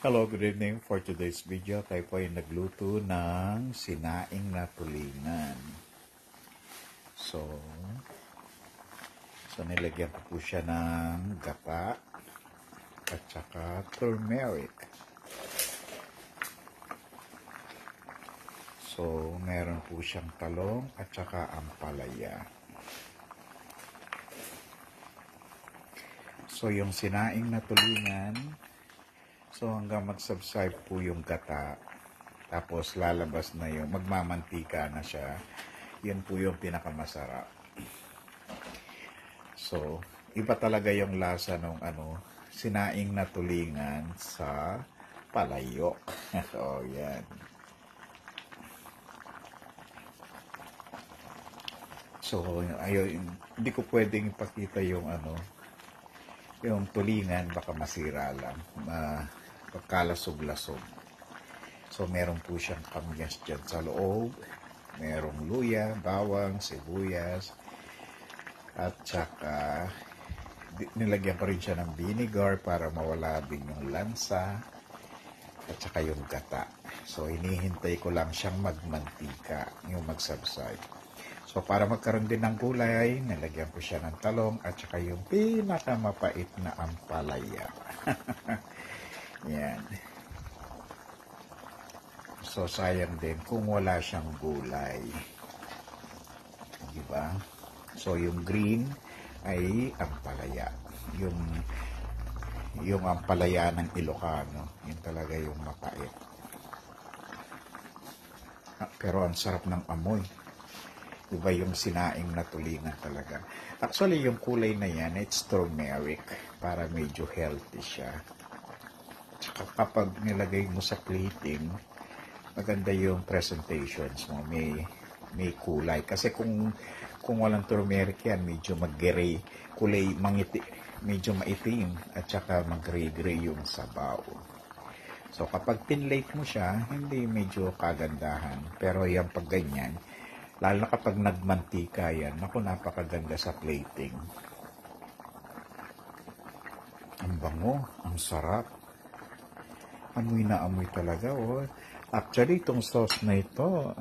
Hello, good evening. For today's video, tayo po ay nagluto ng sinaing na tulingan. So nilagyan ko po siya ng gata at saka turmeric. So, meron po siyang talong at saka ampalaya. So, yung sinaing na tulingan, so hanggang mag-subside po yung gata, tapos lalabas na yung, magmamantika na siya, yun po yung pinakamasarap. So, iba talaga yung lasa ng sinaing na tulingan sa palayok. So, yan. So, ayun, hindi ko pwedeng ipakita yung yung tulingan, baka masira lang, pagkalasog-lasog. So, meron po siyang kamyas dyan sa loob, merong luya, bawang, sibuyas, at saka nilagyan ko rin siya ng vinegar para mawala din yung lansa, at saka yung gata. So, hinihintay ko lang siyang magmantika, yung magsabsay. So, para magkaroon din ng gulay, nilagyan ko siya ng talong at saka yung pinakamapait na ampalaya. Yan. So, sayang din kung wala siyang gulay. Diba? So, yung green ay ampalaya. Yung ampalaya ng Ilocano. Yun talaga yung mapait. Pero ang sarap ng amoy. Diba yung sinaing na tulingan talaga. Actually, yung kulay na yan, it's turmeric. Para medyo healthy siya. Tsaka kapag nilagay mo sa plating, maganda yung presentations mo. May kulay. Kasi kung walang turmeric yan, medyo mag-gray. Kulay, medyo maitim. At saka mag-gray-gray yung sabaw. So, kapag pinlate mo siya, hindi medyo kagandahan. Pero yung pag ganyan, lalo na kapag nagmantika yan, naku, napakaganda sa plating. Ang bango, ang sarap. Amoy na amoy talaga, oh. Actually, itong sauce na ito,